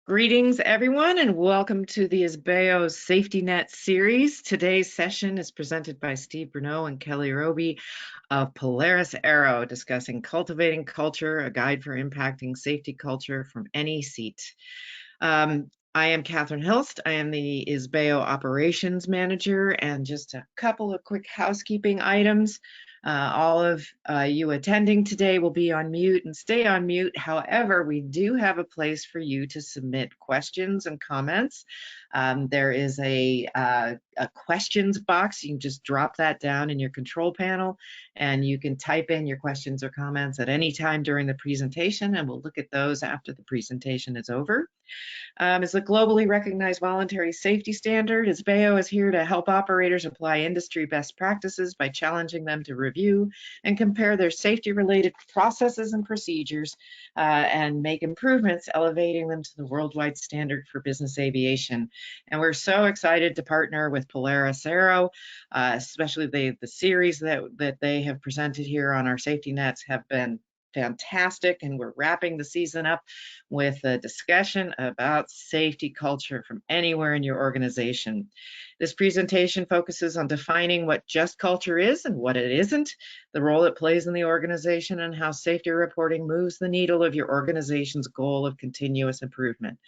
Greetings, everyone, and welcome to the IBAC SafetyNet series. Today's session is presented by Steve Bruneau and Kelly Roby of Polaris Aero, discussing cultivating culture, a guide for impacting safety culture from any seat. I am Catherine Hilst. I am the IBAC Operations Manager, and just a couple of quick housekeeping items. All of you attending today will be on mute and stay on mute. However, we do have a place for you to submit questions and comments. There is a questions box. You can just drop that down in your control panel, and you can type in your questions or comments at any time during the presentation, and we'll look at those after the presentation is over. As a globally recognized voluntary safety standard, IBAC is here to help operators apply industry best practices by challenging them to review and compare their safety-related processes and procedures and make improvements, elevating them to the worldwide standard for business aviation. And we're so excited to partner with Polaris Aero, especially the series that they have presented here on our safety nets have been fantastic, and we're wrapping the season up with a discussion about safety culture from anywhere in your organization. This presentation focuses on defining what just culture is and what it isn't, the role it plays in the organization, and how safety reporting moves the needle of your organization's goal of continuous improvement.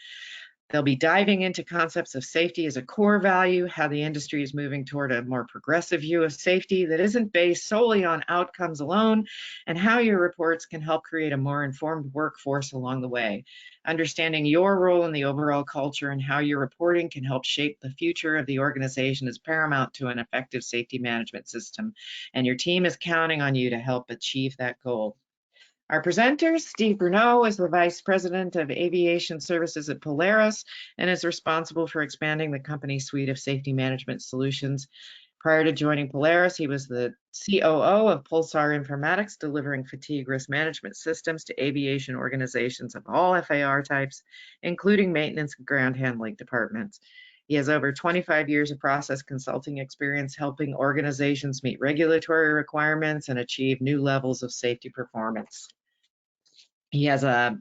They'll be diving into concepts of safety as a core value, how the industry is moving toward a more progressive view of safety that isn't based solely on outcomes alone, and how your reports can help create a more informed workforce along the way. Understanding your role in the overall culture and how your reporting can help shape the future of the organization is paramount to an effective safety management system, and your team is counting on you to help achieve that goal. Our presenter, Steve Bruneau, is the Vice President of Aviation Services at Polaris and is responsible for expanding the company's suite of safety management solutions. Prior to joining Polaris, he was the COO of Pulsar Informatics, delivering fatigue risk management systems to aviation organizations of all FAR types, including maintenance and ground handling departments. He has over 25 years of process consulting experience helping organizations meet regulatory requirements and achieve new levels of safety performance. He has a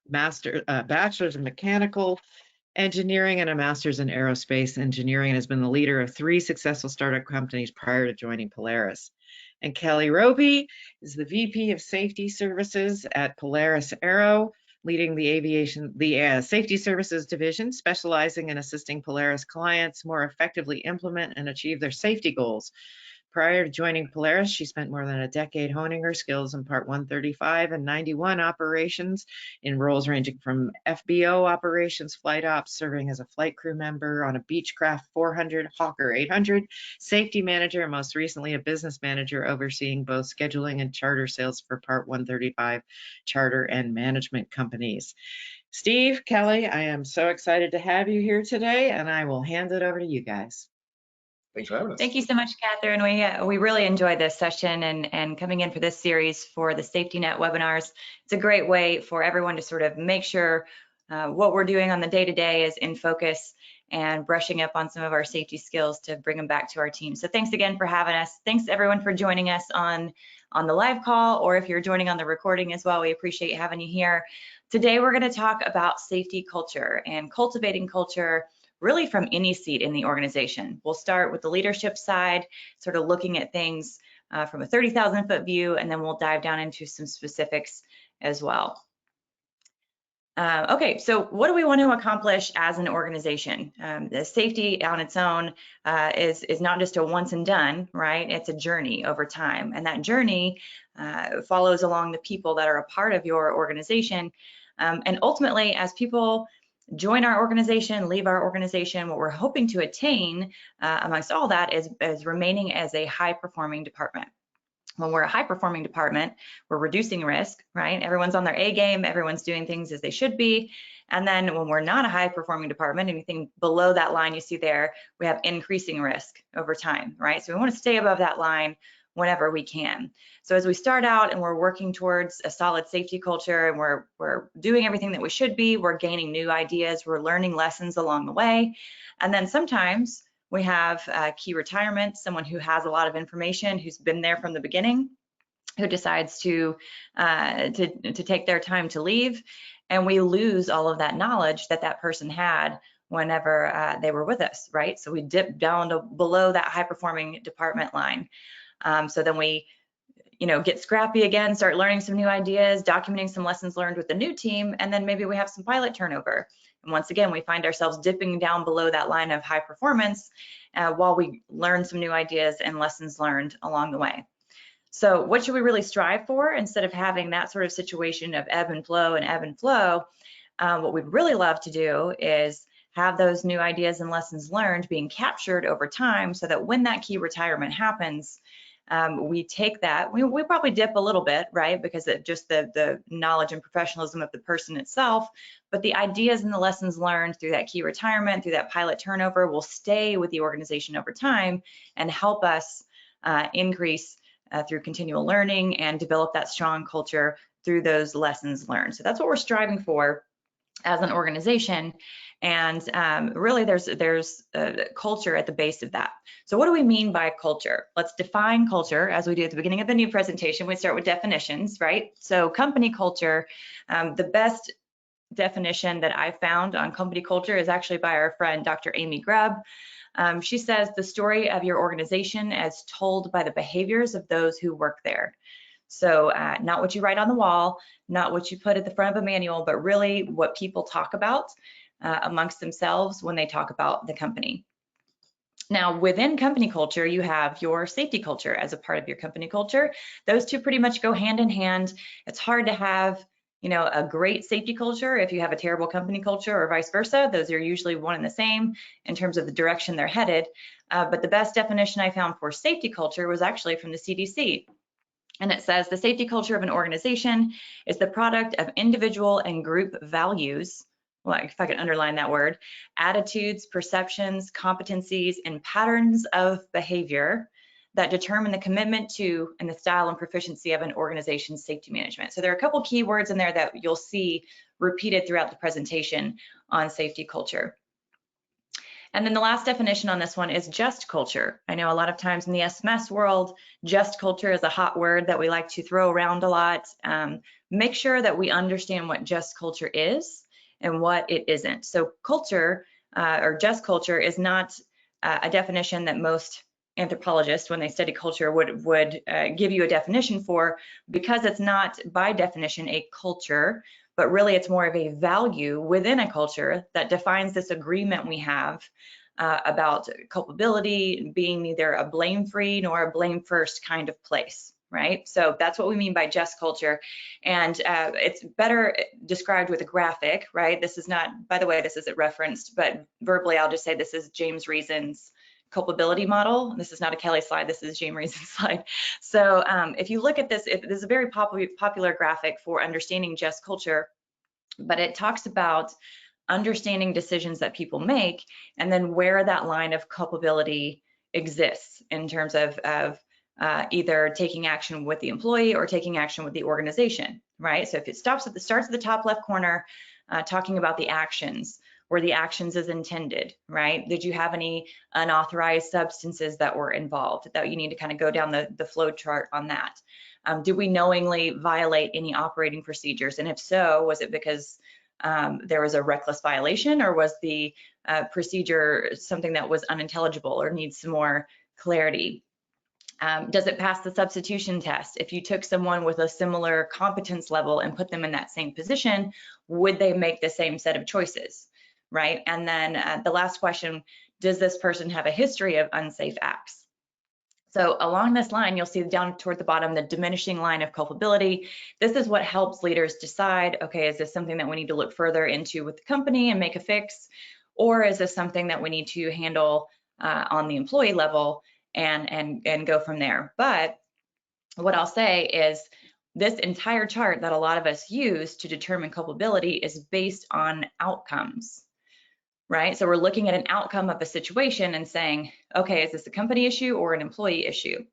bachelor's in mechanical engineering and a master's in aerospace engineering, and has been the leader of 3 successful startup companies prior to joining Polaris. And Kelly Roby is the VP of Safety Services at Polaris Aero, leading the Safety Services division, specializing in assisting Polaris clients more effectively implement and achieve their safety goals. Prior to joining Polaris, she spent more than a decade honing her skills in Part 135 and 91 operations in roles ranging from FBO operations, flight ops, serving as a flight crew member on a Beechcraft 400, Hawker 800, safety manager, and most recently a business manager overseeing both scheduling and charter sales for Part 135 charter and management companies. Steve, Kelly, I am so excited to have you here today, and I will hand it over to you guys. Thanks for having us. Thank you so much, Catherine. We really enjoyed this session and coming in for this series for the SafetyNet webinars. It's a great way for everyone to sort of make sure what we're doing on the day-to-day is in focus and brushing up on some of our safety skills to bring them back to our team. So thanks again for having us. Thanks everyone for joining us on the live call, or if you're joining on the recording as well, we appreciate having you here. Today we're going to talk about safety culture and cultivating culture really from any seat in the organization. We'll start with the leadership side, sort of looking at things from a 30,000-foot view, and then we'll dive down into some specifics as well. Okay, so what do we want to accomplish as an organization? The safety on its own is not just a once and done, right? It's a journey over time, and that journey follows along the people that are a part of your organization. And ultimately, as people join our organization, leave our organization, what we're hoping to attain amongst all that is remaining as a high-performing department. When we're a high-performing department, we're reducing risk, right? Everyone's on their A game, everyone's doing things as they should be. And then when we're not a high-performing department, anything below that line you see there, we have increasing risk over time, right? So we want to stay above that line whenever we can. So as we start out and we're working towards a solid safety culture and we're doing everything that we should be, we're gaining new ideas, we're learning lessons along the way. And then sometimes we have key retirement, someone who has a lot of information, who's been there from the beginning, who decides to take their time to leave. and we lose all of that knowledge that that person had whenever they were with us, right? So we dip down to below that high performing department line. So then we, get scrappy again, start learning some new ideas, documenting some lessons learned with the new team, and then maybe we have some pilot turnover. And once again, we find ourselves dipping down below that line of high performance while we learn some new ideas and lessons learned along the way. So what should we really strive for instead of having that sort of situation of ebb and flow and ebb and flow? What we'd really love to do is have those new ideas and lessons learned being captured over time so that when that key retirement happens, we take that, we probably dip a little bit, right? Because of just the knowledge and professionalism of the person itself, but the ideas and the lessons learned through that key retirement, through that pilot turnover will stay with the organization over time and help us increase through continual learning and develop that strong culture through those lessons learned. So that's what we're striving for as an organization. And really there's a culture at the base of that. So what do we mean by culture? Let's define culture as we do at the beginning of the new presentation. We start with definitions, right? So company culture, the best definition that I found on company culture is actually by our friend, Dr. Amy Grubb. She says the story of your organization as told by the behaviors of those who work there. So not what you write on the wall, not what you put at the front of a manual, but really what people talk about amongst themselves when they talk about the company. Now, within company culture, you have your safety culture as a part of your company culture. Those two pretty much go hand in hand. It's hard to have a great safety culture if you have a terrible company culture or vice versa. Those are usually one and the same in terms of the direction they're headed. But the best definition I found for safety culture was actually from the CDC. And it says the safety culture of an organization is the product of individual and group values, well, if I could underline that word, attitudes, perceptions, competencies, and patterns of behavior that determine the commitment to and the style and proficiency of an organization's safety management. So there are a couple key words in there that you'll see repeated throughout the presentation on safety culture. And then the last definition on this one is just culture. I know a lot of times in the SMS world, just culture is a hot word that we like to throw around a lot. Make sure that we understand what just culture is and what it isn't. So culture or just culture is not a definition that most anthropologists, when they study culture, would give you a definition for, because it's not by definition a culture, but really it's more of a value within a culture that defines this agreement we have about culpability being neither a blame-free nor a blame-first kind of place, right? So that's what we mean by just culture. And it's better described with a graphic, right? This is not, by the way, this isn't referenced, but verbally I'll just say this is James Reason's culpability model. This is not a Kelly slide, this is James Reason's slide. So if you look at this, this is a very popular graphic for understanding just culture, but it talks about understanding decisions that people make and then where that line of culpability exists in terms of either taking action with the employee or taking action with the organization, right? So if it starts at the top left corner, talking about the actions, where the actions is intended, right? Did you have any unauthorized substances that were involved that you need to kind of go down the flow chart on that? Did we knowingly violate any operating procedures? And if so, was it because there was a reckless violation, or was the procedure something that was unintelligible or needs some more clarity? Does it pass the substitution test? If you took someone with a similar competence level and put them in that same position, would they make the same set of choices, right? And then the last question, does this person have a history of unsafe acts? So along this line, you'll see down toward the bottom, the diminishing line of culpability. This is what helps leaders decide, okay, is this something that we need to look further into with the company and make a fix? Or is this something that we need to handle on the employee level and go from there? But what I'll say is this entire chart that a lot of us use to determine culpability is based on outcomes, right? So we're looking at an outcome of a situation and saying, okay, is this a company issue or an employee issue?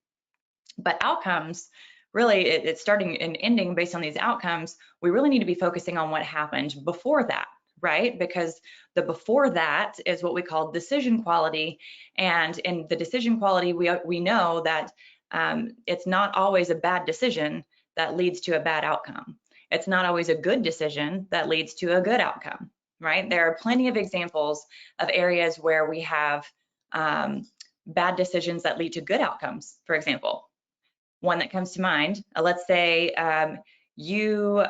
But outcomes, really, it's starting and ending based on these outcomes. We really need to be focusing on what happened before that, right? Because the before that is what we call decision quality. And in the decision quality, we know that it's not always a bad decision that leads to a bad outcome. it's not always a good decision that leads to a good outcome, right? There are plenty of examples of areas where we have bad decisions that lead to good outcomes. For example, one that comes to mind, let's say you're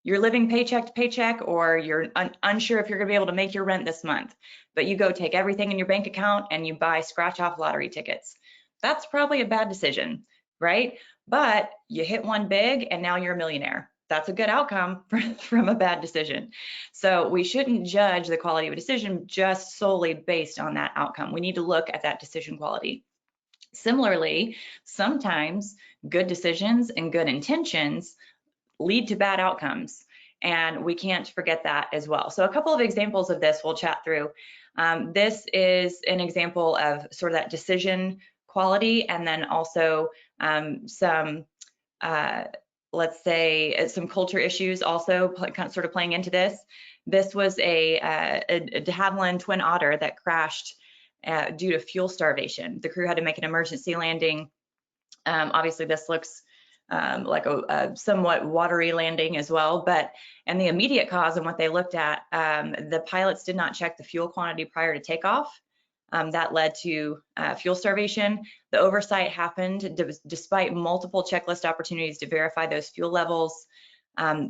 living paycheck to paycheck, or you're unsure if you're gonna be able to make your rent this month, but you go take everything in your bank account and you buy scratch off lottery tickets. That's probably a bad decision, right? But you hit one big and now you're a millionaire. That's a good outcome from a bad decision. So we shouldn't judge the quality of a decision just solely based on that outcome. We need to look at that decision quality. Similarly, sometimes good decisions and good intentions lead to bad outcomes, and we can't forget that as well. So a couple of examples of this we'll chat through. This is an example of sort of that decision quality, and then also some, let's say, some culture issues also sort of playing into this. This was a de Havilland Twin Otter that crashed due to fuel starvation. The crew had to make an emergency landing. Obviously, this looks like a somewhat watery landing as well, and the immediate cause and what they looked at, the pilots did not check the fuel quantity prior to takeoff. That led to fuel starvation. The oversight happened despite multiple checklist opportunities to verify those fuel levels.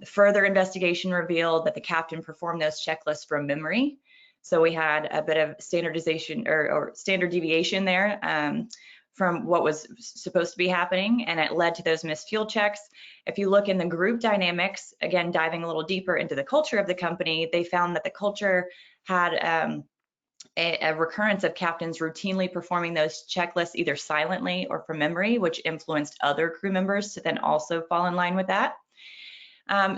Further investigation revealed that the captain performed those checklists from memory. So we had a bit of standardization or standard deviation there from what was supposed to be happening, and it led to those missed fuel checks. If you look in the group dynamics, again, diving a little deeper into the culture of the company, they found that the culture had a recurrence of captains routinely performing those checklists either silently or from memory, which influenced other crew members to then also fall in line with that.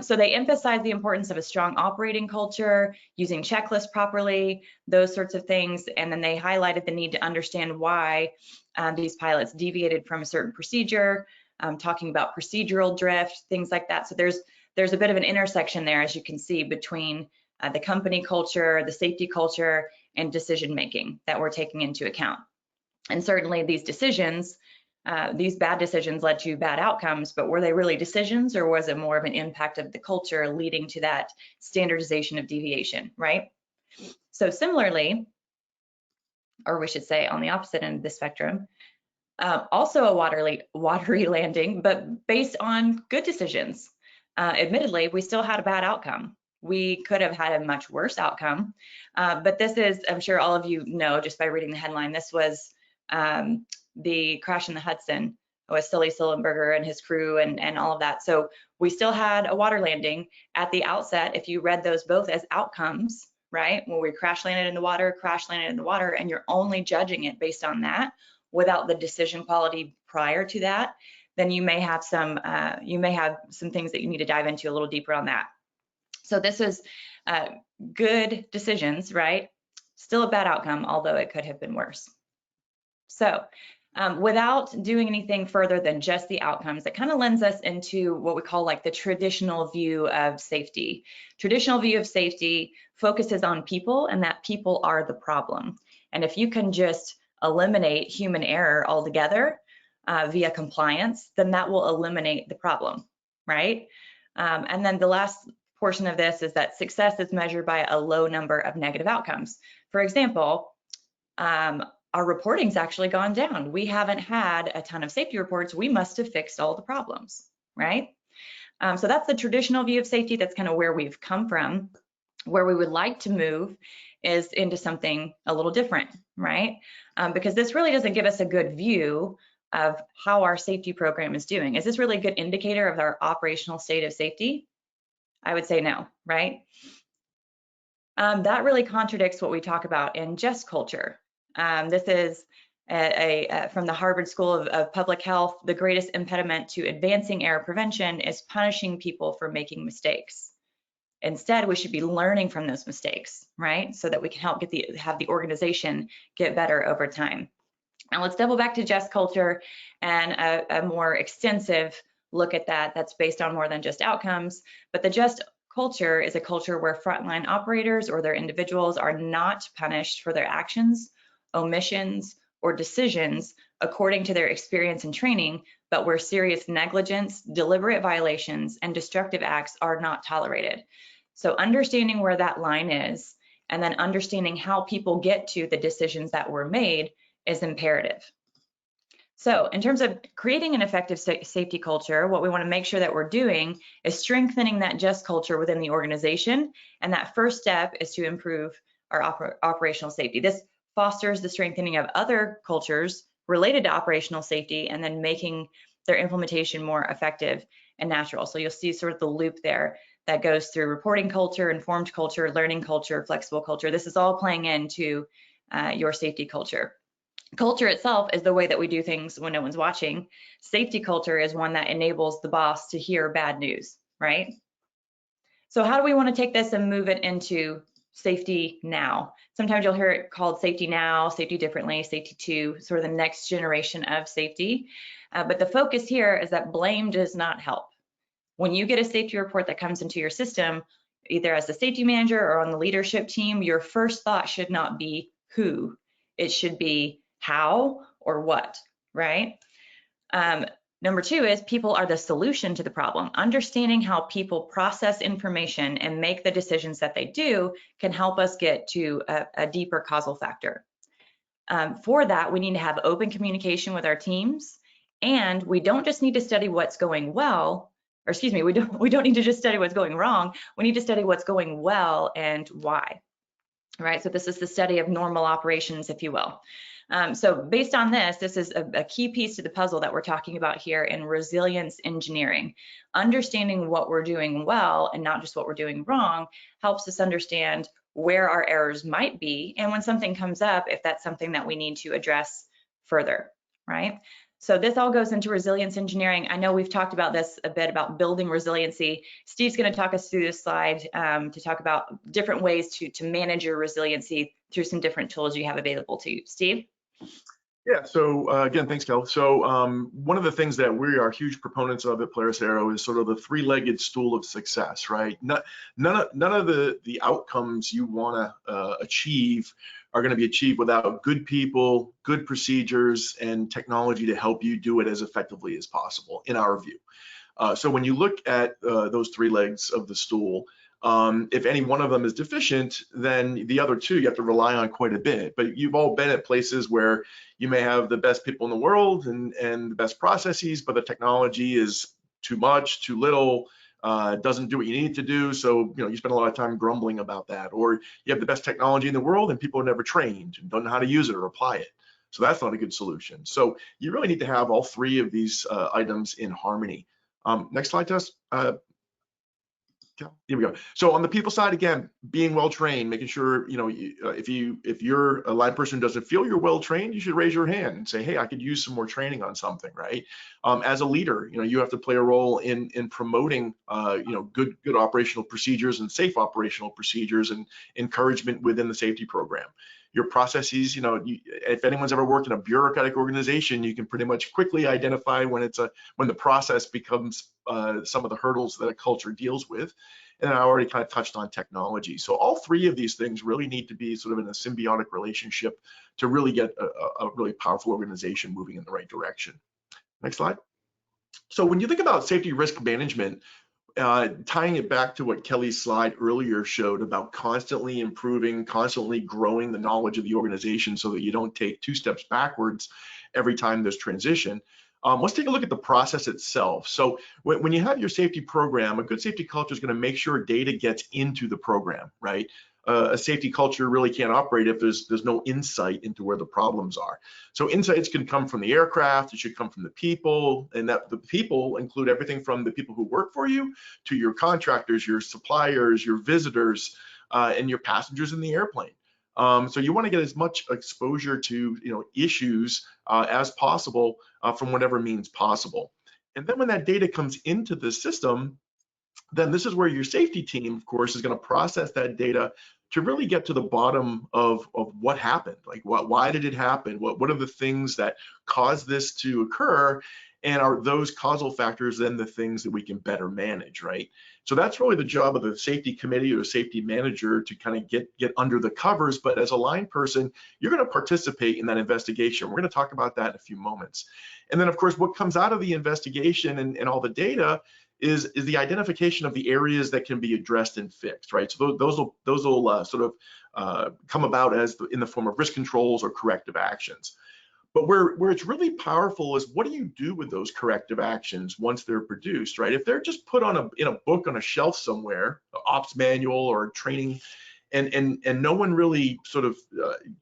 So they emphasized the importance of a strong operating culture, using checklists properly, those sorts of things. And then they highlighted the need to understand why these pilots deviated from a certain procedure, talking about procedural drift, things like that. So there's a bit of an intersection there, as you can see, between the company culture, the safety culture, and decision making that we're taking into account. And certainly these decisions, these bad decisions led to bad outcomes, but were they really decisions, or was it more of an impact of the culture leading to that standardization of deviation, right? So similarly, or we should say on the opposite end of the spectrum, also a watery landing, but based on good decisions. Admittedly, we still had a bad outcome. We could have had a much worse outcome, but this is, I'm sure all of you know just by reading the headline, this was the crash in the Hudson with Sully Sullenberger and his crew and all of that. So we still had a water landing at the outset. If you read those both as outcomes, right? When we crash landed in the water, and you're only judging it based on that without the decision quality prior to that, then you may have some things that you need to dive into a little deeper on that. So this is good decisions, right? Still a bad outcome, although it could have been worse. So without doing anything further than just the outcomes, it kind of lends us into what we call like the traditional view of safety. Traditional view of safety focuses on people, and that people are the problem. And if you can just eliminate human error altogether via compliance, then that will eliminate the problem, right? And then the last portion of this is that success is measured by a low number of negative outcomes. For example, our reporting's actually gone down. We haven't had a ton of safety reports. We must have fixed all the problems, right? So that's the traditional view of safety. That's kind of where we've come from. Where we would like to move is into something a little different, right? Because this really doesn't give us a good view of how our safety program is doing. Is this really a good indicator of our operational state of safety? I would say no, right? That really contradicts what we talk about in just culture. This is from the Harvard School of Public Health. The greatest impediment to advancing error prevention is punishing people for making mistakes. Instead, we should be learning from those mistakes, right? So that we can help have the organization get better over time. Now let's double back to just culture and a more extensive look at that. That's based on more than just outcomes, but the just culture is a culture where frontline operators or their individuals are not punished for their actions, omissions, or decisions according to their experience and training, but where serious negligence, deliberate violations, and destructive acts are not tolerated. So understanding where that line is, and then understanding how people get to the decisions that were made is imperative. So in terms of creating an effective safety culture, what we want to make sure that we're doing is strengthening that just culture within the organization. And that first step is to improve our operational safety. This fosters the strengthening of other cultures related to operational safety and then making their implementation more effective and natural. So you'll see sort of the loop there that goes through reporting culture, informed culture, learning culture, flexible culture. This is all playing into your safety culture. Culture itself is the way that we do things when no one's watching. Safety culture is one that enables the boss to hear bad news, right? So how do we want to take this and move it into safety now? Sometimes you'll hear it called safety now, safety differently, safety two, sort of the next generation of safety. But the focus here is that blame does not help. When you get a safety report that comes into your system, either as the safety manager or on the leadership team, your first thought should not be who. It should be how or what, right? Number two is people are the solution to the problem. Understanding how people process information and make the decisions that they do can help us get to a deeper causal factor. For that, we need to have open communication with our teams, and we don't just need to study what's going well, or excuse me, we don't need to just study what's going wrong. We need to study what's going well and why. Right, so this is the study of normal operations, if you will. So based on this is a key piece to the puzzle that we're talking about here in resilience engineering. Understanding what we're doing well and not just what we're doing wrong helps us understand where our errors might be, and when something comes up, if that's something that we need to address further, right? So this all goes into resilience engineering. I know we've talked about this a bit about building resiliency. Steve's going to talk us through this slide to talk about different ways to manage your resiliency through some different tools you have available to you. Steve? Yeah, so again, thanks, Kel. So one of the things that we are huge proponents of at Polaris Aero is sort of the three-legged stool of success, right? None of the outcomes you want to achieve are going to be achieved without good people, good procedures, and technology to help you do it as effectively as possible, in our view. So when you look at those three legs of the stool, if any one of them is deficient, then the other two you have to rely on quite a bit. But you've all been at places where you may have the best people in the world and the best processes, but the technology is too much, too little, doesn't do what you need it to do. So you spend a lot of time grumbling about that. Or you have the best technology in the world and people are never trained and don't know how to use it or apply it. So that's not a good solution. So you really need to have all three of these items in harmony. Next slide, Tess. Here we go. So on the people side, again, being well trained, making sure if you're a line person who doesn't feel you're well trained, you should raise your hand and say, hey, I could use some more training on something, right? As a leader, you have to play a role in promoting good operational procedures and safe operational procedures and encouragement within the safety program. Your processes, if anyone's ever worked in a bureaucratic organization, you can pretty much quickly identify when the process becomes some of the hurdles that a culture deals with. And I already kind of touched on technology. So all three of these things really need to be sort of in a symbiotic relationship to really get a really powerful organization moving in the right direction. Next slide. So when you think about safety risk management, tying it back to what Kelly's slide earlier showed about constantly improving, constantly growing the knowledge of the organization so that you don't take 2 steps backwards every time there's transition. Let's take a look at the process itself. So when you have your safety program, a good safety culture is going to make sure data gets into the program, right? A safety culture really can't operate if there's no insight into where the problems are. So insights can come from the aircraft, it should come from the people, and that the people include everything from the people who work for you to your contractors, your suppliers, your visitors, and your passengers in the airplane. So you want to get as much exposure to issues as possible from whatever means possible. And then when that data comes into the system, then this is where your safety team, of course, is going to process that data to really get to the bottom of what happened. Like why did it happen? What are the things that caused this to occur? And are those causal factors then the things that we can better manage, right? So that's really the job of the safety committee or the safety manager, to kind of get under the covers. But as a line person, you're going to participate in that investigation. We're going to talk about that in a few moments. And then, of course, what comes out of the investigation and all the data is the identification of the areas that can be addressed and fixed, right? So those will sort of come about as in the form of risk controls or corrective actions. But where it's really powerful is, what do you do with those corrective actions once they're produced, right? If they're just put in a book on a shelf somewhere, an ops manual or training, and no one really sort of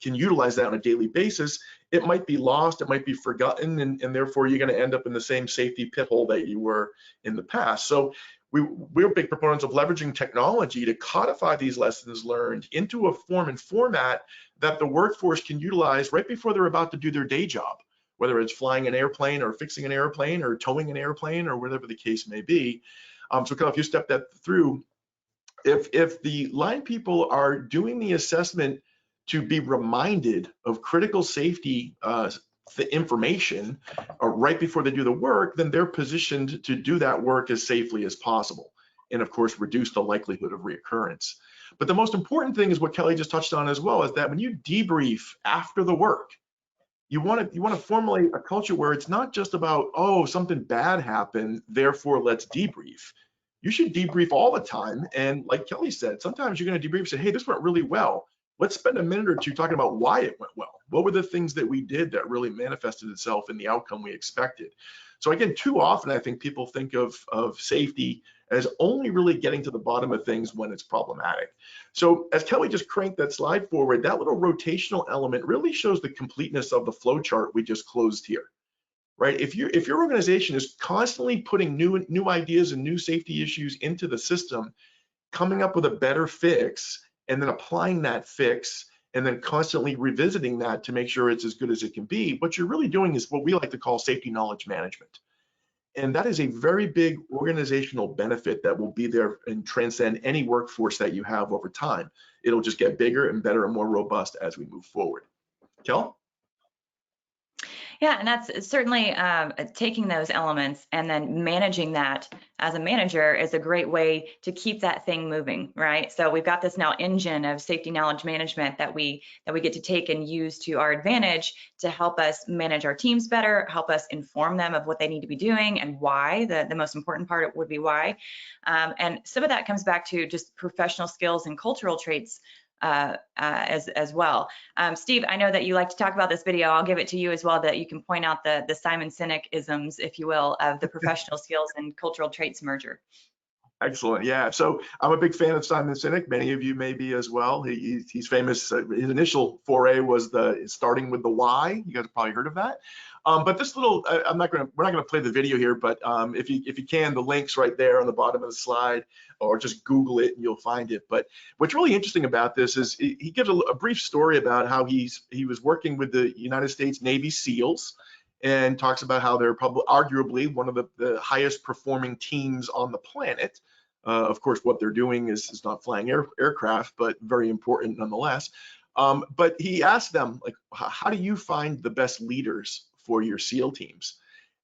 can utilize that on a daily basis, it might be lost, it might be forgotten, and therefore you're going to end up in the same safety pit hole that you were in the past. So we're big proponents of leveraging technology to codify these lessons learned into a form and format that the workforce can utilize right before they're about to do their day job, whether it's flying an airplane or fixing an airplane or towing an airplane or whatever the case may be. So Kel, if you step that through, if the line people are doing the assessment to be reminded of critical safety the information right before they do the work, then they're positioned to do that work as safely as possible, and of course reduce the likelihood of reoccurrence. But the most important thing is what Kelly just touched on as well, is that when you debrief after the work, you want to formulate a culture where it's not just about, oh, something bad happened, therefore let's debrief. You should debrief all the time, and like Kelly said, sometimes you're going to debrief and say, hey, this went really well. Let's spend a minute or two talking about why it went well. What were the things that we did that really manifested itself in the outcome we expected? So again, too often I think people think of safety as only really getting to the bottom of things when it's problematic. So as Kelly just cranked that slide forward, that little rotational element really shows the completeness of the flow chart we just closed here, right? If your organization is constantly putting new ideas and new safety issues into the system, coming up with a better fix, and then applying that fix, and then constantly revisiting that to make sure it's as good as it can be, what you're really doing is what we like to call safety knowledge management. And that is a very big organizational benefit that will be there and transcend any workforce that you have over time. It'll just get bigger and better and more robust as we move forward. Kel? Yeah, and that's certainly taking those elements and then managing that as a manager is a great way to keep that thing moving, right? So we've got this now engine of safety knowledge management that we get to take and use to our advantage to help us manage our teams better, help us inform them of what they need to be doing and why. The most important part would be why. And some of that comes back to just professional skills and cultural traits as well. Steve, I know that you like to talk about this video. I'll give it to you as well, that you can point out the Simon Sinek isms, if you will, of the professional skills and cultural traits merger. Excellent. Yeah. So I'm a big fan of Simon Sinek. Many of you may be as well. He's famous. His initial foray was starting with the why. You guys have probably heard of that. But this little, we're not going to play the video here, but if you can, the link's right there on the bottom of the slide, or just Google it and you'll find it. But what's really interesting about this is he gives a brief story about how he was working with the United States Navy SEALs, and talks about how they're probably arguably one of the highest performing teams on the planet. Of course, what they're doing is not flying aircraft, but very important nonetheless. But he asked them, like, how do you find the best leaders for your SEAL teams?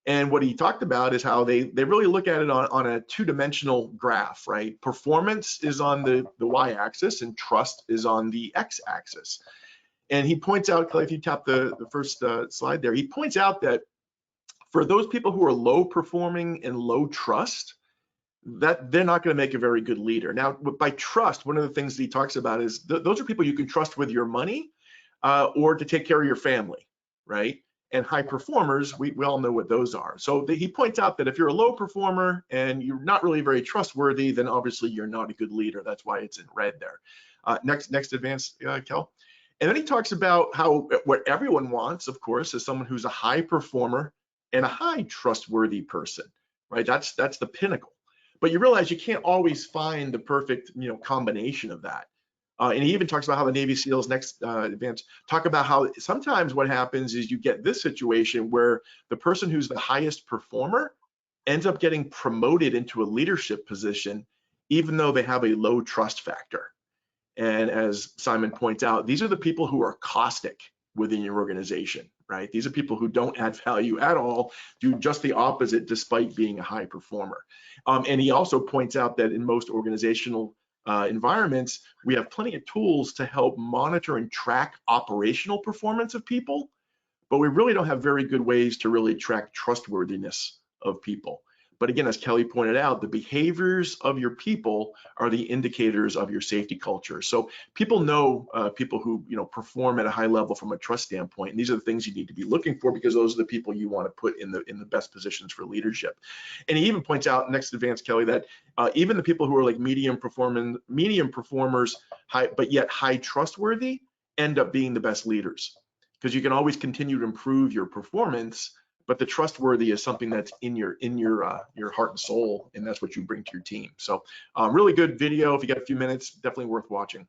And what he talked about is how they really look at it on a two-dimensional graph, right? Performance is on the y-axis and trust is on the x-axis. And he points out, if you tap the first slide there, he points out that for those people who are low performing and low trust, that they're not going to make a very good leader. Now, by trust, one of the things that he talks about is those are people you can trust with your money or to take care of your family, right? And high performers, we all know what those are. So he points out that if you're a low performer and you're not really very trustworthy, then obviously you're not a good leader. That's why it's in red there. Next advance, Kel. And then he talks about how what everyone wants, of course, is someone who's a high performer and a high trustworthy person, right? That's the pinnacle. But you realize you can't always find the perfect, combination of that. And he even talks about how the Navy SEALs, next advance, talk about how sometimes what happens is you get this situation where the person who's the highest performer ends up getting promoted into a leadership position, even though they have a low trust factor. And as Simon points out, these are the people who are caustic within your organization, right? These are people who don't add value at all, do just the opposite despite being a high performer. And he also points out that in most organizational environments, we have plenty of tools to help monitor and track operational performance of people, but we really don't have very good ways to really track trustworthiness of people. But again, as Kelly pointed out, the behaviors of your people are the indicators of your safety culture. So people know people who perform at a high level from a trust standpoint, and these are the things you need to be looking for because those are the people you want to put in the best positions for leadership. And he even points out, next advance, Kelly, that even the people who are like medium performers, but yet high trustworthy, end up being the best leaders, because you can always continue to improve your performance, but the trustworthy is something that's in your heart and soul, and that's what you bring to your team. So really good video. If you got a few minutes, definitely worth watching.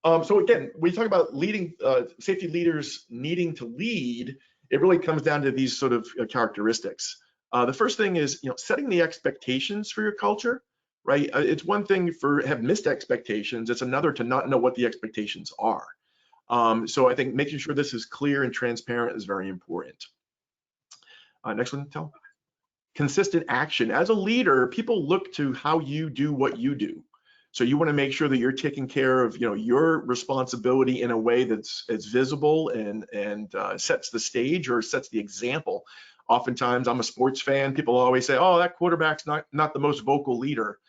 So again, when you talk about leading, safety leaders needing to lead, it really comes down to these sort of characteristics. The first thing is setting the expectations for your culture, right? It's one thing for have missed expectations. It's another to not know what the expectations are. So I think making sure this is clear and transparent is very important. Next one, Tel. Consistent action. As a leader, people look to how you do what you do. So you want to make sure that you're taking care of your responsibility in a way that's visible and sets the stage or sets the example. Oftentimes, I'm a sports fan. People always say, "Oh, that quarterback's not the most vocal leader."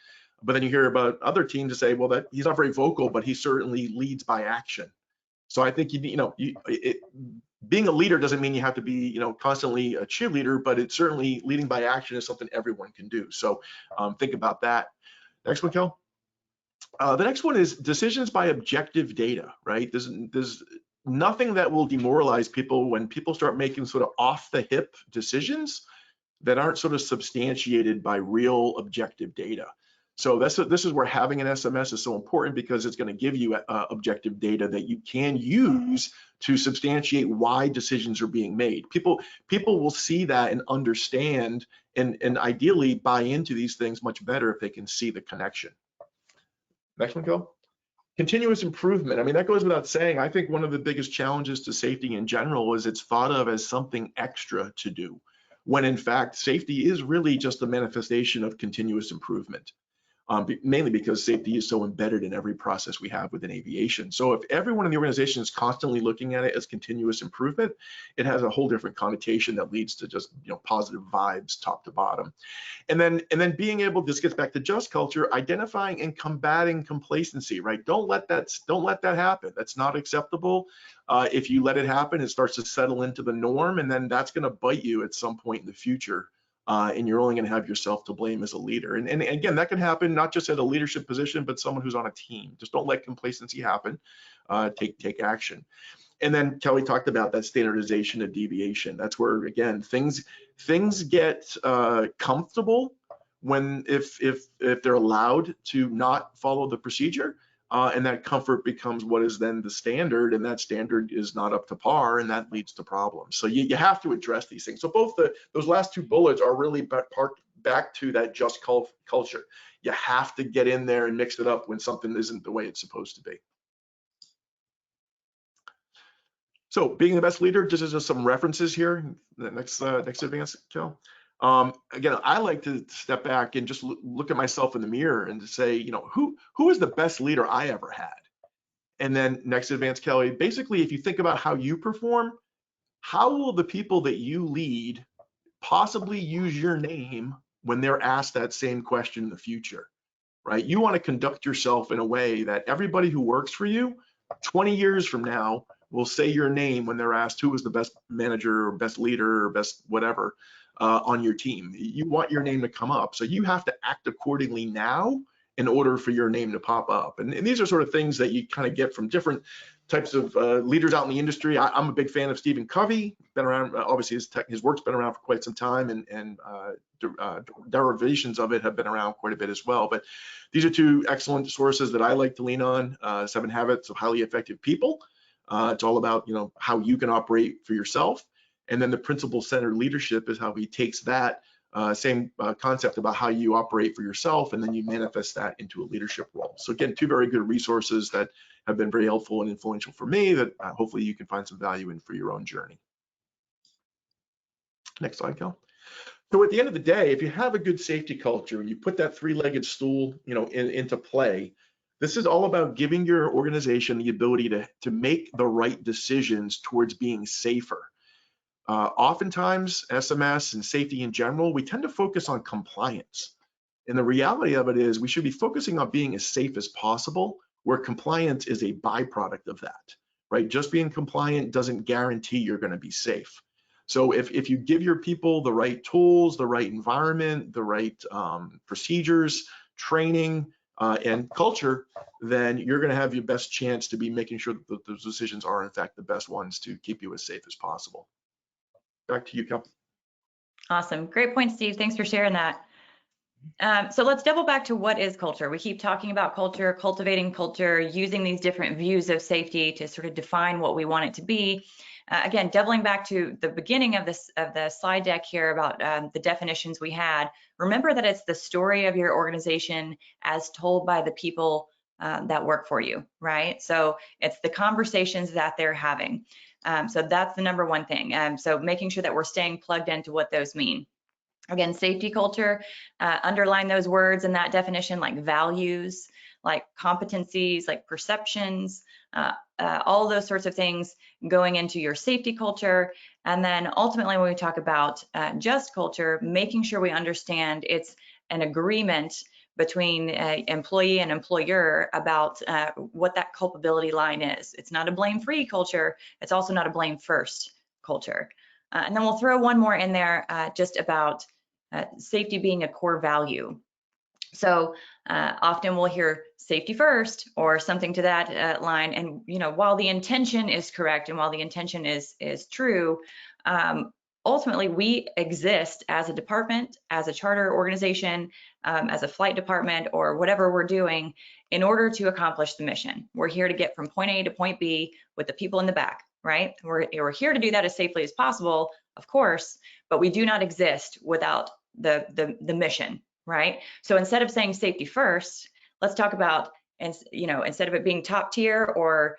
But then you hear about other teams that say, "Well, that he's not very vocal, but he certainly leads by action." So I think being a leader doesn't mean you have to be constantly a cheerleader, but it's certainly leading by action is something everyone can do. So think about that. Next one, Kel. The next one is decisions by objective data, right? There's nothing that will demoralize people when people start making sort of off the hip decisions that aren't sort of substantiated by real objective data. So this is where having an SMS is so important, because it's going to give you objective data that you can use to substantiate why decisions are being made. People will see that and understand and ideally buy into these things much better if they can see the connection. Next one, go. Continuous improvement. I mean, that goes without saying. I think one of the biggest challenges to safety in general is it's thought of as something extra to do, when in fact, safety is really just a manifestation of continuous improvement. Mainly because safety is so embedded in every process we have within aviation. So if everyone in the organization is constantly looking at it as continuous improvement, it has a whole different connotation that leads to just positive vibes top to bottom. And then being able, this gets back to just culture, identifying and combating complacency, right? Don't let that happen. That's not acceptable. If you let it happen, it starts to settle into the norm, and then that's going to bite you at some point in the future. And you're only going to have yourself to blame as a leader. And again, that can happen not just at a leadership position, but someone who's on a team. Just don't let complacency happen. Take action. And then Kelly talked about that standardization of deviation. That's where, again, things get comfortable when if they're allowed to not follow the procedure. And that comfort becomes what is then the standard, and that standard is not up to par, and that leads to problems. So you have to address these things. So both those last two bullets are really back to that just culture. You have to get in there and mix it up when something isn't the way it's supposed to be. So being the best leader, just as some references here. The next advance, Kel. Again, I like to step back and just look at myself in the mirror and to say, who is the best leader I ever had? And then next advance, Kelly, basically, if you think about how you perform, how will the people that you lead possibly use your name when they're asked that same question in the future, right? You want to conduct yourself in a way that everybody who works for you 20 years from now will say your name when they're asked who was the best manager or best leader or best whatever on your team. You want your name to come up. So you have to act accordingly now in order for your name to pop up. And these are sort of things that you kind of get from different types of leaders out in the industry. I'm a big fan of Stephen Covey, been around, obviously his work's been around for quite some time, and derivations of it have been around quite a bit as well. But these are two excellent sources that I like to lean on. 7 Habits of Highly Effective People. It's all about how you can operate for yourself. And then the principle-centered leadership is how he takes that Same concept about how you operate for yourself, and then you manifest that into a leadership role. So again, two very good resources that have been very helpful and influential for me that hopefully you can find some value in for your own journey. Next slide, Kel. So at the end of the day, if you have a good safety culture and you put that three-legged stool, into play, this is all about giving your organization the ability to make the right decisions towards being safer. Oftentimes, SMS and safety in general, we tend to focus on compliance. And the reality of it is we should be focusing on being as safe as possible, where compliance is a byproduct of that, right? Just being compliant doesn't guarantee you're going to be safe. So if you give your people the right tools, the right environment, the right procedures, training, and culture, then you're going to have your best chance to be making sure that those decisions are in fact the best ones to keep you as safe as possible. Back to you, Kel. Awesome. Great point, Steve. Thanks for sharing that. So let's double back to what is culture. We keep talking about culture, cultivating culture, using these different views of safety to sort of define what we want it to be. Again, doubling back to the beginning of the slide deck here about the definitions we had, remember that it's the story of your organization as told by the people that work for you, right? So it's the conversations that they're having. So that's the number one thing. So making sure that we're staying plugged into what those mean. Again, safety culture, underline those words in that definition, like values, like competencies, like perceptions, all those sorts of things going into your safety culture. And then ultimately, when we talk about just culture, making sure we understand it's an agreement between employee and employer about what that culpability line is. It's not a blame-free culture. It's also not a blame-first culture. And then we'll throw one more in there just about safety being a core value. So often we'll hear safety first or something to that line. And while the intention is correct and while the intention is true, ultimately we exist as a department, as a charter organization, as a flight department, or whatever we're doing in order to accomplish the mission. We're here to get from point A to point B with the people in the back, right? We're here to do that as safely as possible, of course, but we do not exist without the mission, right? So instead of saying safety first, let's talk about, instead of it being top tier or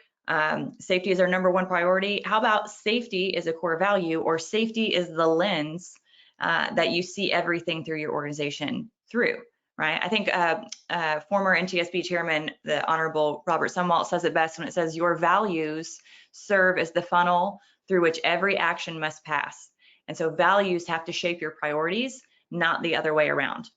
safety is our number one priority, how about safety is a core value, or safety is the lens that you see everything through your organization through, right? I think former NTSB chairman, the Honorable Robert Sumwalt, says it best when it says your values serve as the funnel through which every action must pass. And so values have to shape your priorities, not the other way around,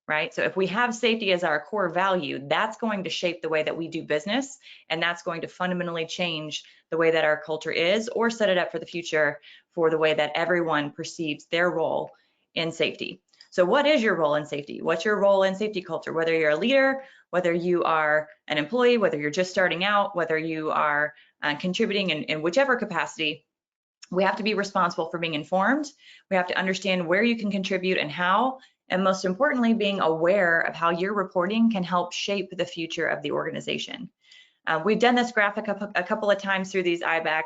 right? So if we have safety as our core value, that's going to shape the way that we do business, and that's going to fundamentally change the way that our culture is, or set it up for the future for the way that everyone perceives their role in safety. So what is your role in safety? What's your role in safety culture? Whether you're a leader, whether you are an employee, whether you're just starting out, whether you are contributing in whichever capacity, we have to be responsible for being informed. We have to understand where you can contribute and how, and most importantly, being aware of how your reporting can help shape the future of the organization. We've done this graphic a couple of times through these IBAC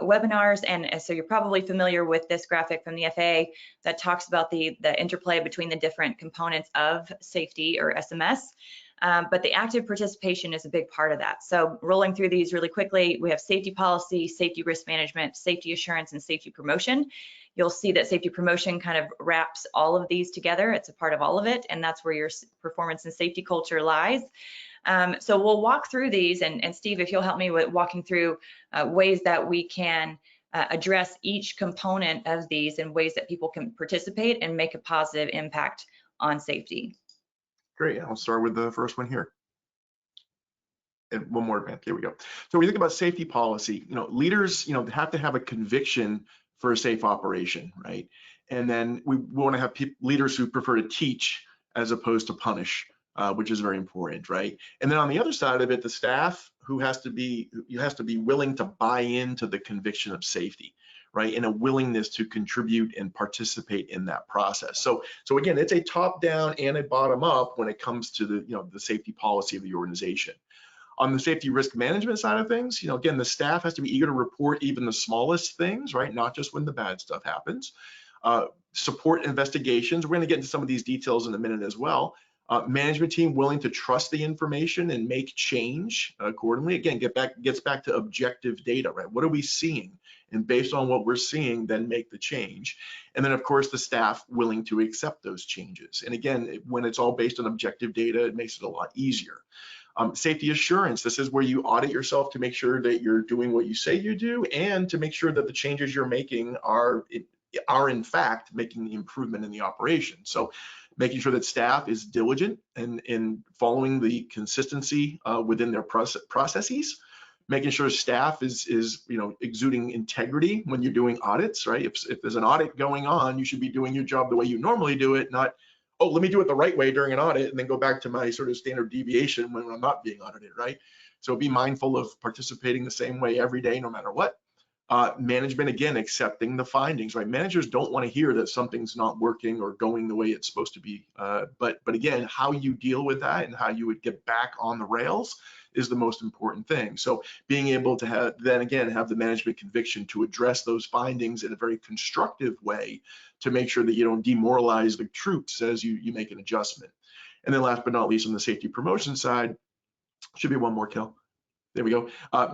webinars, and so you're probably familiar with this graphic from the FAA that talks about the interplay between the different components of safety, or SMS. But the active participation is a big part of that. So rolling through these really quickly, we have safety policy, safety risk management, safety assurance, and safety promotion. You'll see that safety promotion kind of wraps all of these together. It's a part of all of it, and that's where your performance and safety culture lies. So we'll walk through these, and Steve, if you'll help me with walking through ways that we can address each component of these in ways that people can participate and make a positive impact on safety. Great, I'll start with the first one here. And one more, man, here we go. So when you think about safety policy, leaders, have to have a conviction for a safe operation, right? And then we want to have leaders who prefer to teach as opposed to punish, which is very important, right? And then on the other side of it, the staff who has to be willing to buy into the conviction of safety, right? And a willingness to contribute and participate in that process. So again, it's a top down and a bottom up when it comes to the safety policy of the organization. On the safety risk management side of things, again, the staff has to be eager to report even the smallest things, right? Not just when the bad stuff happens. support investigations. We're going to get into some of these details in a minute as well. Management team willing to trust the information and make change accordingly. Again, gets back to objective data, right? What are we seeing? And based on what we're seeing, then make the change. And then, of course, the staff willing to accept those changes. And again, when it's all based on objective data, it makes it a lot easier. Safety assurance, this is where you audit yourself to make sure that you're doing what you say you do, and to make sure that the changes you're making are in fact making the improvement in the operation. So making sure that staff is diligent and in following the consistency within their processes, making sure staff is exuding integrity when you're doing audits, right? If there's an audit going on, you should be doing your job the way you normally do it, not, oh, let me do it the right way during an audit and then go back to my sort of standard deviation when I'm not being audited, right? So be mindful of participating the same way every day, no matter what. Management, again, accepting the findings, right? Managers don't want to hear that something's not working or going the way it's supposed to be. But again, how you deal with that and how you would get back on the rails is the most important thing. So being able to have the management conviction to address those findings in a very constructive way to make sure that you don't demoralize the troops as you make an adjustment. And then last but not least, on the safety promotion side, should be one more, Kel. There we go.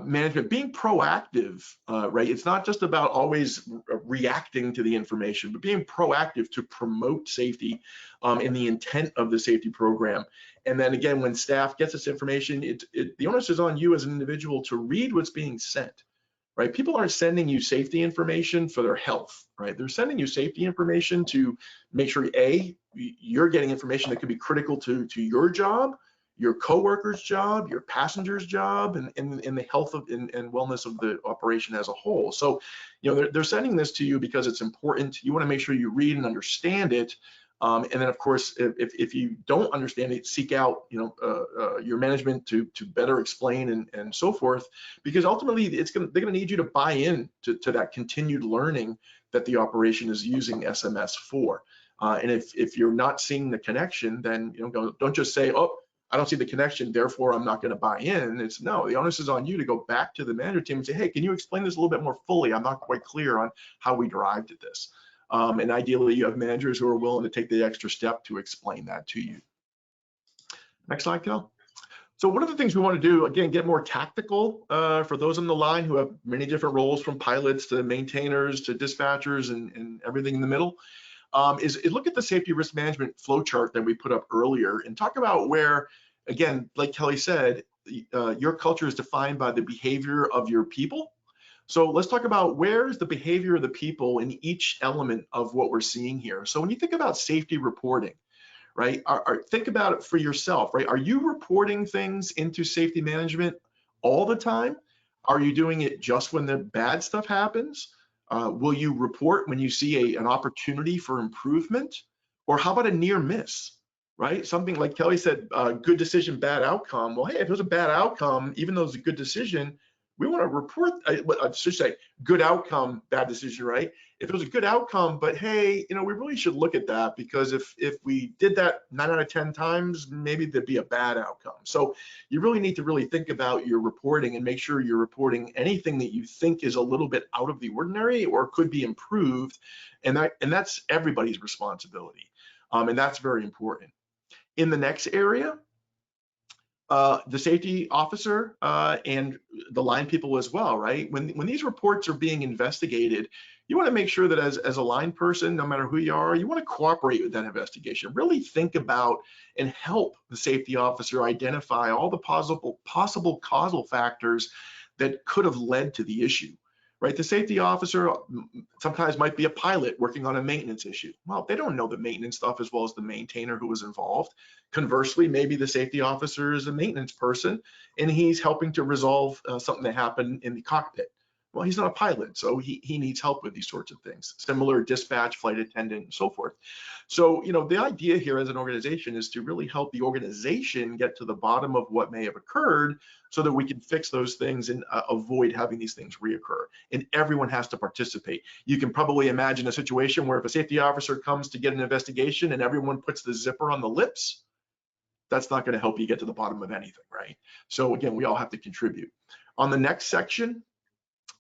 Management being proactive, right? It's not just about always reacting to the information, but being proactive to promote safety in the intent of the safety program. And then again, when staff gets this information, the onus is on you as an individual to read what's being sent, right? People aren't sending you safety information for their health, right? They're sending you safety information to make sure, A, you're getting information that could be critical to your job, your coworker's job, your passenger's job, and the health of and wellness of the operation as a whole. So, they're sending this to you because it's important. You want to make sure you read and understand it. And then, of course, if you don't understand it, seek out your management to better explain and so forth, because ultimately they're going to need you to buy in to that continued learning that the operation is using SMS for. And if you're not seeing the connection, then don't just say, oh, I don't see the connection, therefore I'm not going to buy in. It's no, the onus is on you to go back to the management team and say, hey, can you explain this a little bit more fully? I'm not quite clear on how we derived at this. And ideally, you have managers who are willing to take the extra step to explain that to you. Next slide, Kel. So one of the things we want to do, again, get more tactical for those on the line who have many different roles, from pilots to maintainers to dispatchers and everything in the middle, is look at the safety risk management flow chart that we put up earlier and talk about where, again, like Kelly said, your culture is defined by the behavior of your people. So let's talk about where is the behavior of the people in each element of what we're seeing here. So when you think about safety reporting, right, think about it for yourself, right? Are you reporting things into safety management all the time? Are you doing it just when the bad stuff happens? Will you report when you see an opportunity for improvement? Or how about a near miss, right? Something like Kelly said, good decision, bad outcome. Well, hey, if it was a bad outcome, even though it's a good decision, we want to report, I should say, good outcome, bad decision, right? If it was a good outcome, but hey, we really should look at that, because if we did that 9 out of 10 times, maybe there'd be a bad outcome. So you really need to really think about your reporting and make sure you're reporting anything that you think is a little bit out of the ordinary or could be improved. And that's everybody's responsibility. And that's very important. In the next area, the safety officer and the line people as well, right? When these reports are being investigated, you want to make sure that as a line person, no matter who you are, you want to cooperate with that investigation. Really think about and help the safety officer identify all the possible causal factors that could have led to the issue. Right, the safety officer sometimes might be a pilot working on a maintenance issue. Well, they don't know the maintenance stuff as well as the maintainer who was involved. Conversely, maybe the safety officer is a maintenance person and he's helping to resolve something that happened in the cockpit. Well, he's not a pilot, so he needs help with these sorts of things. Similar dispatch, flight attendant, and so forth. So, the idea here as an organization is to really help the organization get to the bottom of what may have occurred so that we can fix those things and avoid having these things reoccur. And everyone has to participate. You can probably imagine a situation where if a safety officer comes to get an investigation and everyone puts the zipper on the lips, that's not going to help you get to the bottom of anything, right? So again, we all have to contribute. On the next section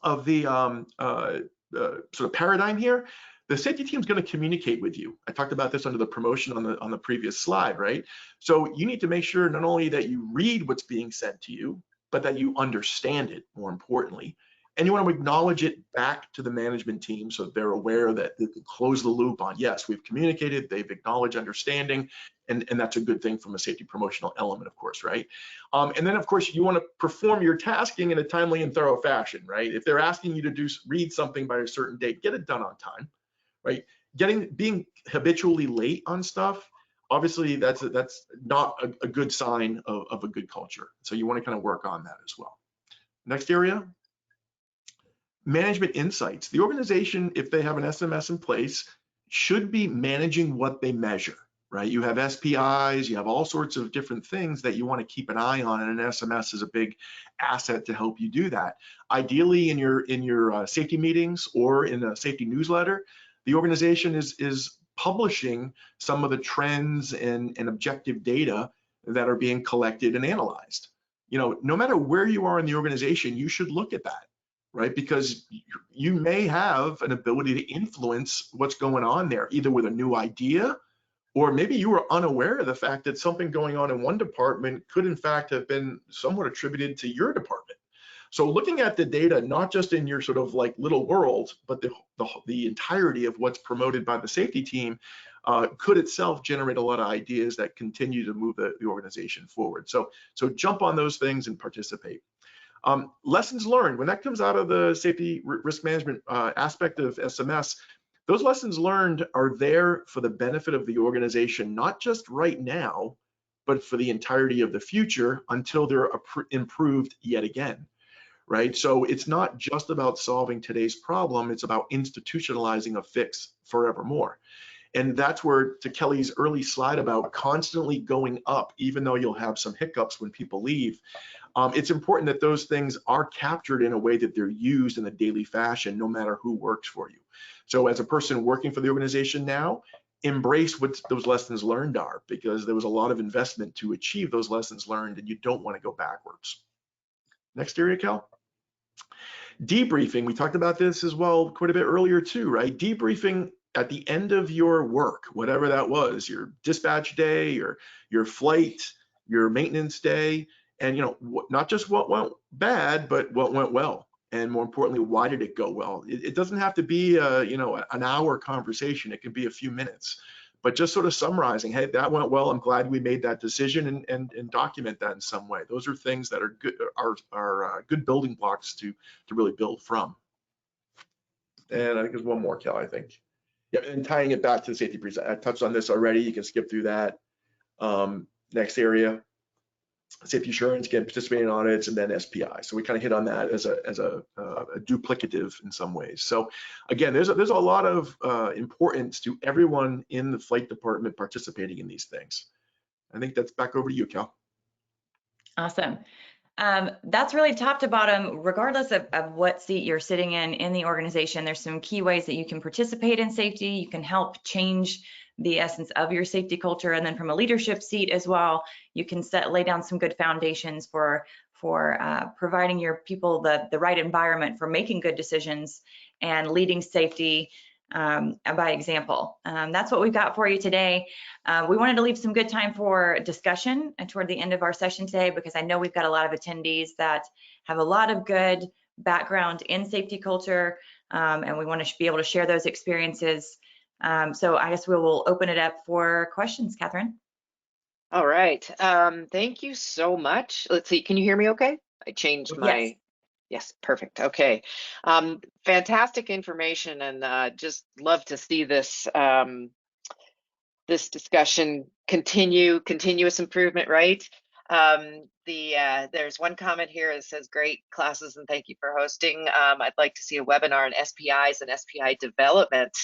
of the sort of paradigm here, the safety team is going to communicate with you. I talked about this under the promotion on the previous slide, right? So you need to make sure not only that you read what's being said to you, but that you understand it, more importantly. And you want to acknowledge it back to the management team so they're aware that they can close the loop on, yes, we've communicated, they've acknowledged understanding, and that's a good thing from a safety promotional element, of course, right? And then, of course, you want to perform your tasking in a timely and thorough fashion, right? If they're asking you to read something by a certain date, get it done on time, right? Being habitually late on stuff, obviously that's not a good sign of a good culture. So you want to kind of work on that as well. Next area, management insights. The organization, if they have an SMS in place, should be managing what they measure, right? You have SPIs, you have all sorts of different things that you want to keep an eye on, and an SMS is a big asset to help you do that. Ideally, in your safety meetings or in a safety newsletter, the organization is publishing some of the trends and objective data that are being collected and analyzed. You know, no matter where you are in the organization, you should look at that, right? Because you may have an ability to influence what's going on there, either with a new idea, or maybe you were unaware of the fact that something going on in one department could in fact have been somewhat attributed to your department. So looking at the data, not just in your sort of like little world, but the entirety of what's promoted by the safety team could itself generate a lot of ideas that continue to move the organization forward. So jump on those things and participate. Lessons learned, when that comes out of the safety risk management aspect of SMS, those lessons learned are there for the benefit of the organization, not just right now, but for the entirety of the future until they're improved yet again, right? So it's not just about solving today's problem, it's about institutionalizing a fix forevermore. And that's where, to Kelly's early slide about constantly going up, even though you'll have some hiccups when people leave, it's important that those things are captured in a way that they're used in a daily fashion, no matter who works for you. So as a person working for the organization now, embrace what those lessons learned are, because there was a lot of investment to achieve those lessons learned, and you don't want to go backwards. Next area, Cal. Debriefing, we talked about this as well quite a bit earlier too, right? Debriefing at the end of your work, whatever that was, your dispatch day, your flight, your maintenance day, and not just what went bad, but what went well, and more importantly, why did it go well? It doesn't have to be an hour conversation. It can be a few minutes, but just sort of summarizing, hey, that went well. I'm glad we made that decision, and document that in some way. Those are things that are good, are good building blocks to really build from. And I think there's one more, Cal, I think. Yeah, and tying it back to the safety present. I touched on this already. You can skip through that. Next area, safety assurance, again, participating in audits, and then SPI. So we kind of hit on that as a duplicative in some ways. So again, there's a lot of importance to everyone in the flight department participating in these things. I think that's back over to you, Cal. Awesome. That's really top to bottom, regardless of what seat you're sitting in the organization. There's some key ways that you can participate in safety. You can help change the essence of your safety culture. And then from a leadership seat as well, you can lay down some good foundations for providing your people the right environment for making good decisions and leading safety by example. That's what we've got for you today. We wanted to leave some good time for discussion toward the end of our session today, because I know we've got a lot of attendees that have a lot of good background in safety culture, and we want to be able to share those experiences. So I guess we will open it up for questions, Catherine. All right. Thank you so much. Let's see. Can you hear me okay? I changed my... Yes, perfect. Okay. Fantastic information, and just love to see this this discussion continuous improvement, right? There's one comment here that says, great classes and thank you for hosting. I'd like to see a webinar on SPIs and SPI development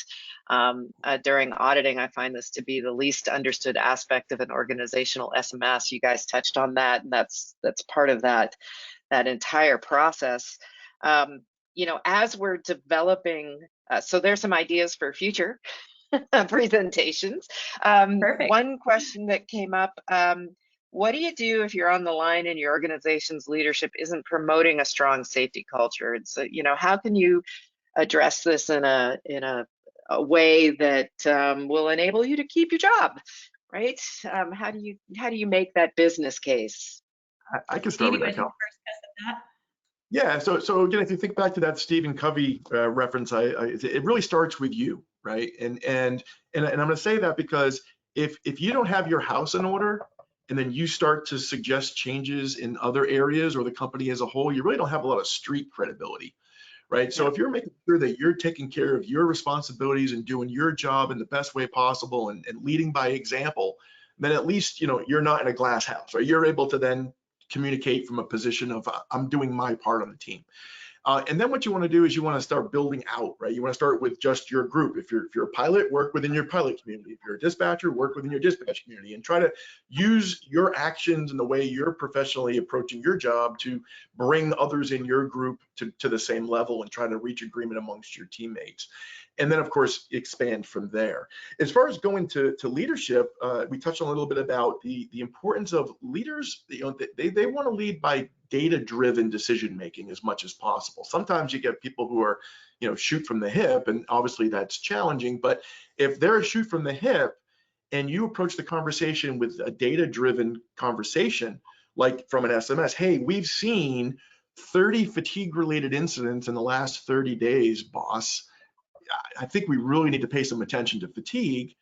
during auditing. I find this to be the least understood aspect of an organizational SMS. You guys touched on that, and that's part of that entire process. As we're developing, so there's some ideas for future presentations. One question that came up, what do you do if you're on the line and your organization's leadership isn't promoting a strong safety culture? And so, how can you address this in a a way that will enable you to keep your job, right? How do you make that business case? I can start Steve, you with want that, to take Cal. the first pass at that? Yeah, so again, if you think back to that Stephen Covey reference, it really starts with you, right? And I'm going to say that because if you don't have your house in order, and then you start to suggest changes in other areas or the company as a whole, you really don't have a lot of street credibility, right? So Yeah. if you're making sure that you're taking care of your responsibilities and doing your job in the best way possible and leading by example, then at least you're not in a glass house, right? You're able to then communicate from a position of I'm doing my part on the team. And then what you want to do is you want to start building out, right? You want to start with just your group. If you're a pilot, work within your pilot community. If you're a dispatcher, work within your dispatch community, and try to use your actions and the way you're professionally approaching your job to bring others in your group to the same level and try to reach agreement amongst your teammates. And then, of course, expand from there. As far as going to leadership, we touched on a little bit about the importance of leaders. They want to lead by data-driven decision making as much as possible. Sometimes you get people who are, shoot from the hip, and obviously that's challenging. But if they're a shoot from the hip, and you approach the conversation with a data-driven conversation, like from an SMS, hey, we've seen 30 fatigue-related incidents in the last 30 days, boss. I think we really need to pay some attention to fatigue.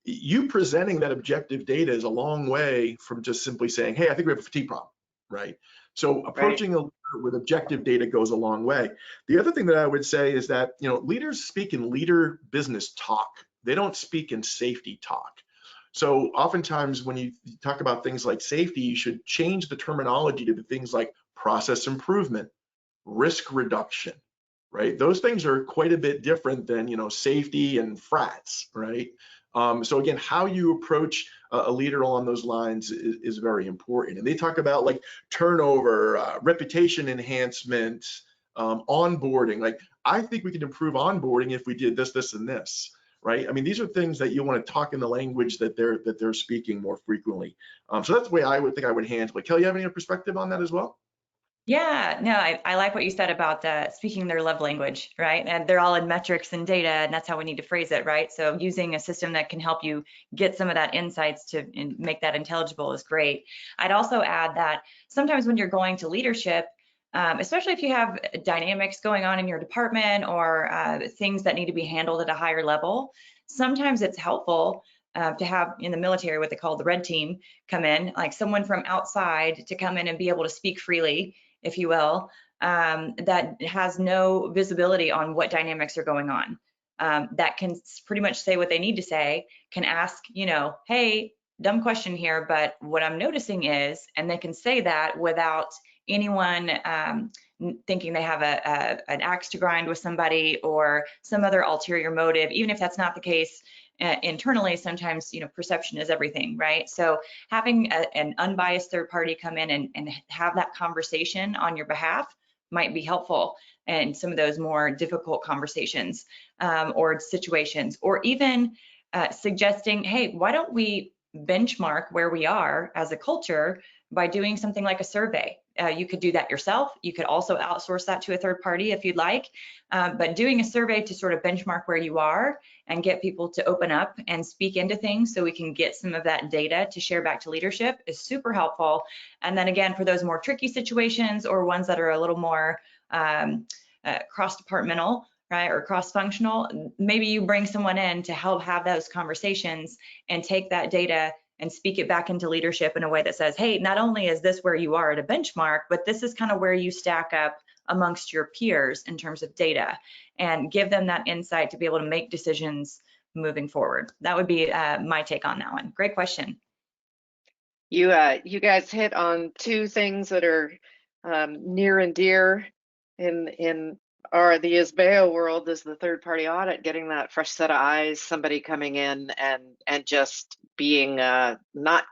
You presenting that objective data is a long way from just simply saying, hey, I think we have a fatigue problem, right? So Right. approaching a leader with objective data goes a long way. The other thing that I would say is that, leaders speak in leader business talk. They don't speak in safety talk. So oftentimes when you talk about things like safety, you should change the terminology to the things like process improvement, risk reduction, right? Those things are quite a bit different than safety and frats, right? So again, how you approach a leader along those lines is very important. And they talk about like turnover, reputation enhancement, onboarding. Like I think we can improve onboarding if we did this, this, and this, right? I mean, these are things that you want to talk in the language that they're speaking more frequently. So that's the way I would think I would handle it. Kelly, you have any perspective on that as well? Yeah, no, I like what you said about speaking their love language, right? And they're all in metrics and data, and that's how we need to phrase it, right? So using a system that can help you get some of that insights to and make that intelligible is great. I'd also add that sometimes when you're going to leadership, especially if you have dynamics going on in your department or things that need to be handled at a higher level, sometimes it's helpful to have in the military what they call the red team come in, like someone from outside to come in and be able to speak freely, if you will, that has no visibility on what dynamics are going on, that can pretty much say what they need to say, can ask, hey, dumb question here, but what I'm noticing is, and they can say that without anyone thinking they have an axe to grind with somebody or some other ulterior motive, even if that's not the case. Internally, sometimes perception is everything, right? So having an unbiased third party come in and have that conversation on your behalf might be helpful in some of those more difficult conversations or situations, or even suggesting, hey, why don't we benchmark where we are as a culture by doing something like a survey. You could do that yourself. You could also outsource that to a third party if you'd like, but doing a survey to sort of benchmark where you are and get people to open up and speak into things so we can get some of that data to share back to leadership is super helpful. And then again, for those more tricky situations or ones that are a little more cross-departmental, right, or cross-functional, maybe you bring someone in to help have those conversations and take that data and speak it back into leadership in a way that says, hey, not only is this where you are at a benchmark, but this is kind of where you stack up amongst your peers in terms of data, and give them that insight to be able to make decisions moving forward. That would be my take on that one. Great question. You guys hit on two things that are near and dear in the ISBEO world, is the third party audit, getting that fresh set of eyes, somebody coming in and just being not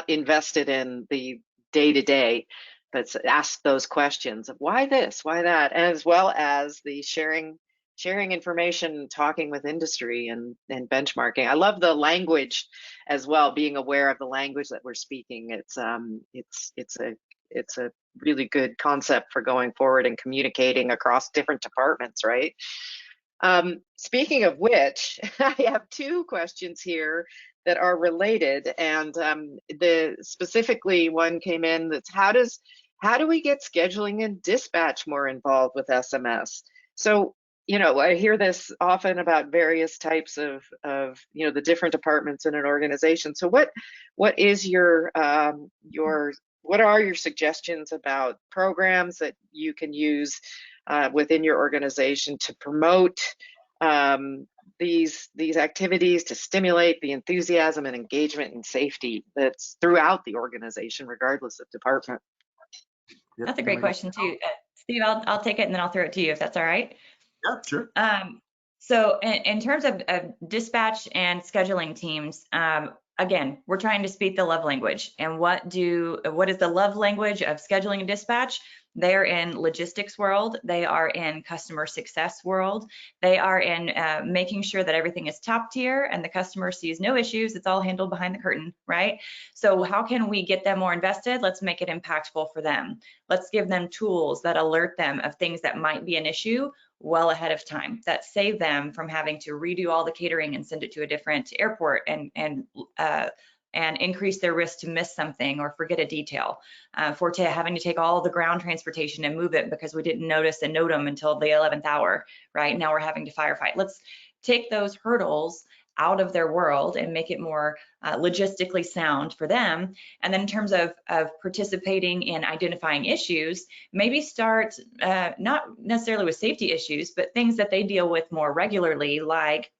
invested in the day to day, but ask those questions of why this, why that, and as well as the sharing information, talking with industry and benchmarking. I love the language as well, being aware of the language that we're speaking. It's a really good concept for going forward and communicating across different departments, right? Speaking of which, I have two questions here that are related, and the specifically one came in that's how do we get scheduling and dispatch more involved with SMS? So, I hear this often about various types of the different departments in an organization. So what is what are your suggestions about programs that you can use within your organization to promote these activities, to stimulate the enthusiasm and engagement and safety that's throughout the organization, regardless of department? Yep. That's a great question too. Steve, I'll take it and then I'll throw it to you if that's all right. Yeah, sure. So in terms of dispatch and scheduling teams, again, we're trying to speak the love language. And what is the love language of scheduling and dispatch? They're in logistics world. They are in customer success world. They are in making sure that everything is top tier and the customer sees no issues. It's all handled behind the curtain, right? So how can we get them more invested? Let's make it impactful for them. Let's give them tools that alert them of things that might be an issue well ahead of time, that save them from having to redo all the catering and send it to a different airport and increase their risk to miss something or forget a detail, having to take all the ground transportation and move it because we didn't notice a NOTAM until the 11th hour, right? Now we're having to firefight. Let's take those hurdles out of their world and make it more logistically sound for them. And then in terms of participating in identifying issues, maybe start not necessarily with safety issues, but things that they deal with more regularly, like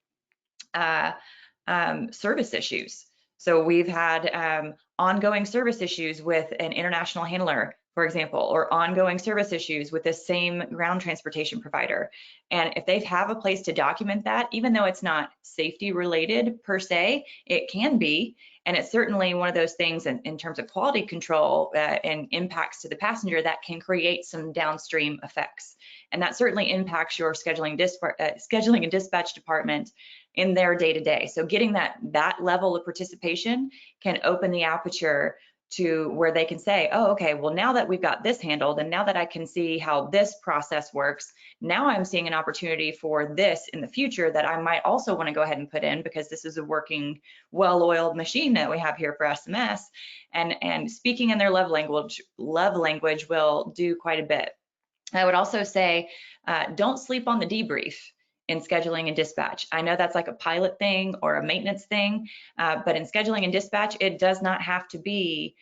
service issues. So we've had ongoing service issues with an international handler, for example, or ongoing service issues with the same ground transportation provider. And if they have a place to document that, even though it's not safety related per se, it can be. And it's certainly one of those things in terms of quality control and impacts to the passenger that can create some downstream effects. And that certainly impacts your scheduling and dispatch department in their day-to-day. So getting that level of participation can open the aperture to where they can say, oh, okay, well, now that we've got this handled and now that I can see how this process works, now I'm seeing an opportunity for this in the future that I might also want to go ahead and put in because this is a working, well-oiled machine that we have here for SMS. And speaking in their love language will do quite a bit. I would also say, don't sleep on the debrief in scheduling and dispatch. I know that's like a pilot thing or a maintenance thing, but in scheduling and dispatch, it does not have to be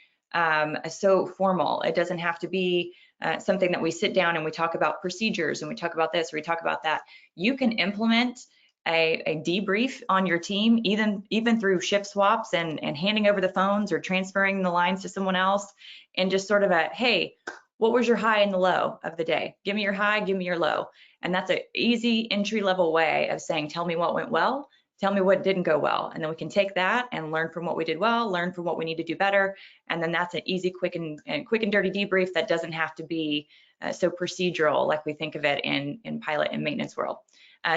so formal. It doesn't have to be something that we sit down and we talk about procedures and we talk about this or we talk about that. You can implement a debrief on your team, even through shift swaps and handing over the phones or transferring the lines to someone else, and just sort of hey, what was your high and the low of the day? Give me your high, give me your low. And that's an easy entry-level way of saying, tell me what went well, tell me what didn't go well. And then we can take that and learn from what we did well, learn from what we need to do better. And then that's an easy, quick and dirty debrief that doesn't have to be so procedural like we think of it in pilot and maintenance world.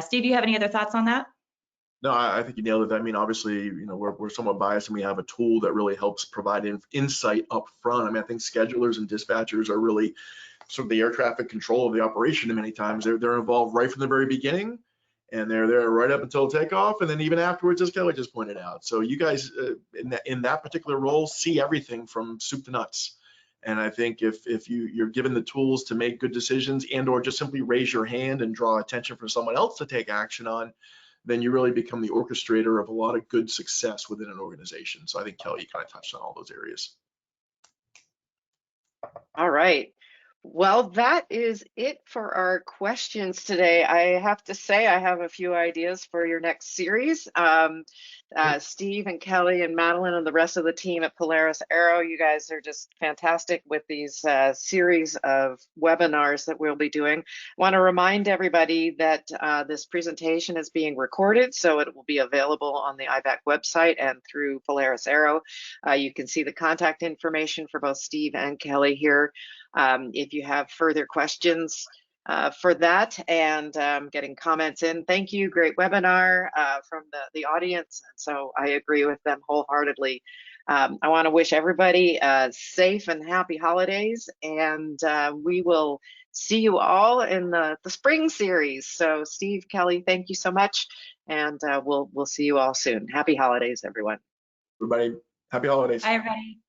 Steve, do you have any other thoughts on that? No, I think you nailed it. I mean, obviously, we're somewhat biased and we have a tool that really helps provide insight up front. I mean, I think schedulers and dispatchers are really sort of the air traffic control of the operation. And many times they're involved right from the very beginning and they're there right up until takeoff. And then even afterwards, as Kelly just pointed out. So you guys in that particular role see everything from soup to nuts. And I think if you're given the tools to make good decisions and or just simply raise your hand and draw attention for someone else to take action on, then you really become the orchestrator of a lot of good success within an organization. So I think Kelly, you kind of touched on all those areas. All right. Well, that is it for our questions today. I have to say I have a few ideas for your next series. Steve and Kelly and Madeline and the rest of the team at Polaris Aero, you guys are just fantastic with these series of webinars that we'll be doing. I want to remind everybody that this presentation is being recorded, so it will be available on the IBAC website and through Polaris Aero. You can see the contact information for both Steve and Kelly here. If you have further questions for that and getting comments in, thank you. Great webinar from the audience. So I agree with them wholeheartedly. I want to wish everybody safe and happy holidays, and we will see you all in the spring series. So Steve, Kelly, thank you so much, and we'll see you all soon. Happy holidays, everyone. Everybody, happy holidays. Bye, everybody.